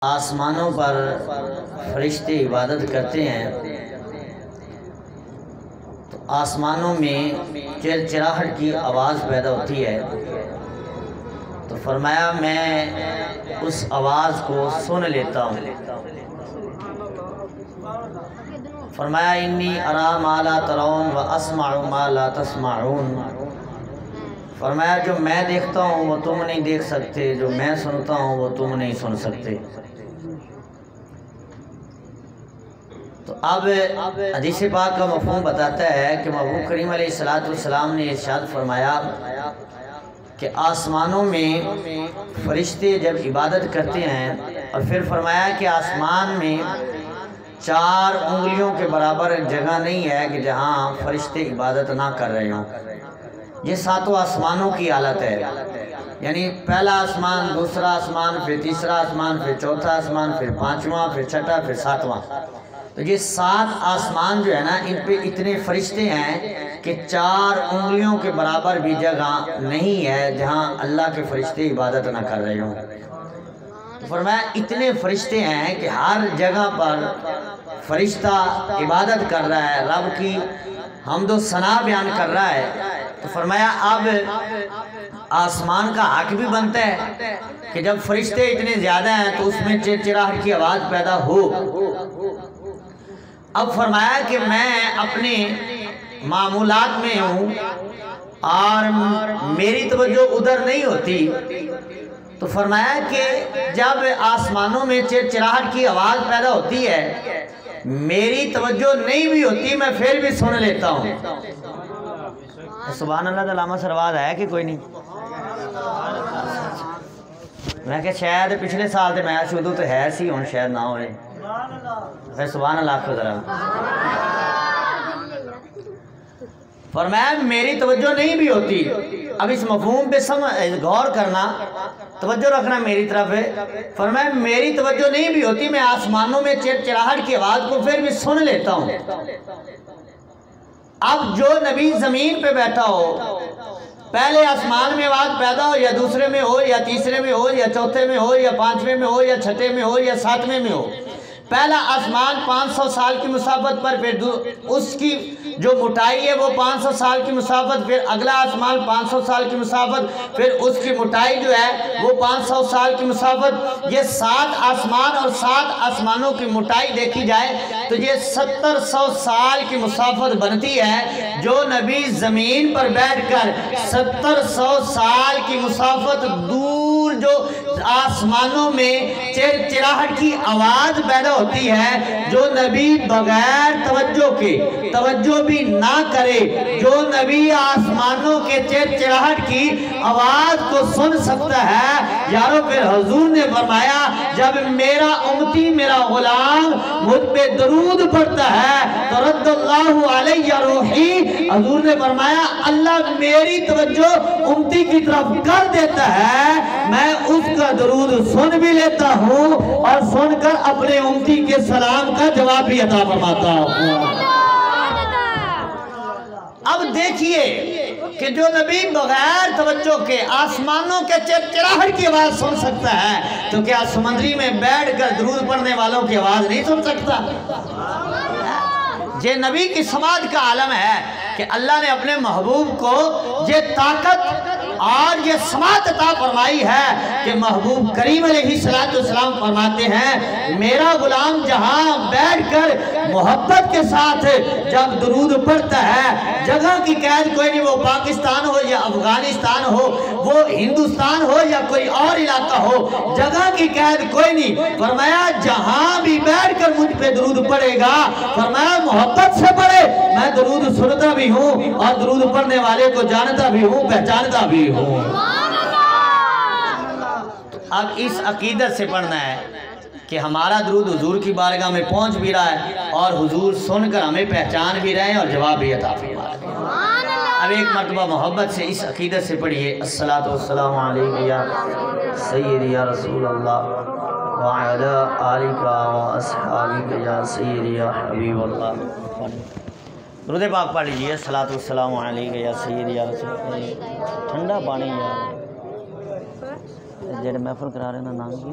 آسمانوں پر فرشتے عبادت کرتے ہیں تو آسمانوں میں چرچراہٹ کی آواز پیدا ہوتی ہے، تو فرمایا میں اس آواز کو سن لیتا ہوں۔ فرمایا انی ارا ما لا ترون و اسمع ما لا تسمعون۔ فرمایا جو میں دیکھتا ہوں وہ تم نہیں دیکھ سکتے، جو میں سنتا ہوں وہ تم نہیں سن سکتے۔ تو اب حدیث پاک کا مفہوم بتاتا ہے کہ محبوب کریم علیہ السلام نے ارشاد فرمایا کہ آسمانوں میں فرشتے جب عبادت کرتے ہیں، اور پھر فرمایا کہ آسمان میں 4 انگلیوں کے برابر جگہ نہیں ہے کہ جہاں فرشتے عبادت نہ کر رہے ہوں۔ یہ 7 آسمانوں کی حالت ہے، یعنی پہلا آسمان، دوسرا آسمان، پھر تیسرا آسمان، پھر چوتھا آسمان، پھر 5واں، پھر 6واں، پھر 7واں۔ تو یہ 7 آسمان جو ہے نا، ان پہ اتنے فرشتے ہیں کہ 4 انگلیوں کے برابر بھی جگہ نہیں ہے جہاں اللہ کے فرشتے عبادت نہ کر رہے ہوں۔ تو فرمایا اتنے فرشتے ہیں کہ ہر جگہ پر فرشتہ عبادت کر رہا ہے، رب کی حمد و ثنا بیان کر رہا ہے۔ تو فرمایا اب آسمان کا حق بھی بنتا ہے کہ جب فرشتے اتنے زیادہ ہیں تو اس میں چرچراہٹ کی آواز پیدا ہو۔ اب فرمایا کہ میں اپنے معمولات میں ہوں اور میری توجہ ادھر نہیں ہوتی، تو فرمایا کہ جب آسمانوں میں چرچراہٹ کی آواز پیدا ہوتی ہے، میری توجہ نہیں بھی ہوتی، میں پھر بھی سن لیتا ہوں۔ سبحان اللہ علامہ سرواز ہے کہ کوئی نہیں؟ میں کہ شاید پچھلے سال تے میں شروع تو ہے سی، ہوں شاید نہ ہوئے، پھر سبحان اللہ کو ذرا۔ فرمایا میری توجہ نہیں بھی ہوتی۔ اب اس مفہوم پہ غور کرنا، توجہ رکھنا میری طرف ہے۔ فرمایا میری توجہ نہیں بھی ہوتی، میں آسمانوں میں چرچراہٹ کی آواز کو پھر بھی سن لیتا ہوں۔ اب جو نبی زمین پہ بیٹھا ہو، پہلے آسمان میں آواز پیدا ہو، یا دوسرے میں ہو، یا تیسرے میں ہو، یا چوتھے میں ہو، یا 5ویں میں ہو، یا 6 میں ہو، یا 7ویں میں ہو، پہلا آسمان 500 سال کی مسافت پر، پھر اس کی جو موٹائی ہے وہ 500 سال کی مسافت، پھر اگلا آسمان 500 سال کی مسافت، پھر اس کی موٹائی جو ہے وہ 500 سال کی مسافت۔ یہ 7 آسمان اور 7 آسمانوں کی موٹائی دیکھی جائے تو یہ 700 سال کی مسافت بنتی ہے۔ جو نبی زمین پر بیٹھ کر 700 سال کی مسافت دور جو آسمانوں میں چرچراہٹ کی آواز پیدا ہوتی ہے، جو نبی بغیر توجہ کے، توجہ بھی نہ کرے، جو نبی آسمانوں کے چرچراہٹ کی آواز کو سن سکتا ہے، یارو پھر حضور نے فرمایا جب میرا امتی، میرا غلام مجھ پہ درود پڑھتا ہے تو رد اللہ علیہ روحی، حضور نے فرمایا اللہ میری توجہ امتی کی طرف کر دیتا ہے، میں اس کا درود سن بھی لیتا ہوں اور سن کر اپنے امتی کے سلام کا جواب بھی عطا فرماتا ہوں۔ اب دیکھیے کہ جو نبی بغیر توجہ کے آسمانوں کے چرچراہٹ کی آواز سن سکتا ہے، تو کیا سمندری میں بیٹھ کر درود پڑھنے والوں کی آواز نہیں سن سکتا؟ یہ نبی کی سماعت کا عالم ہے کہ اللہ نے اپنے محبوب کو یہ طاقت اور یہ سماعت عطا فرمائی ہے کہ محبوب کریم علیہ السلام فرماتے ہیں میرا غلام جہاں بیٹھ کر محبت کے ساتھ جب درود پڑھتا ہے، جگہ کی قید کوئی نہیں، وہ پاکستان ہو یا افغانستان ہو، وہ ہندوستان ہو یا کوئی اور علاقہ ہو، جگہ کی قید کوئی نہیں۔ فرمایا جہاں بھی بیٹھ کر مجھ پہ درود پڑھے گا، فرمایا محبت سے پڑھے، میں درود سنتا بھی ہوں اور درود پڑھنے والے کو جانتا بھی ہوں، پہچانتا بھی ہوں۔ اب اس عقیدت سے پڑھنا ہے کہ ہمارا درود حضور کی بارگاہ میں پہنچ بھی رہا ہے اور حضور سن کر ہمیں پہچان بھی رہے ہیں اور جواب بھی عطا فرما رہے ہیں۔ اب ایک مرتبہ محبت سے اس عقیدت سے پڑھیے الصلاۃ والسلام علیک یا سیدی یا رسول اللہ وعلی آلک واصحابک یا سیدی یا حبیب اللہ۔ درود پاک پڑھ لیجیے الصلاۃ والسلام علیک یا سیدی یا رسول اللہ۔ ٹھنڈا پانی یار جڑے محفل کرا رہے ہیں نام کی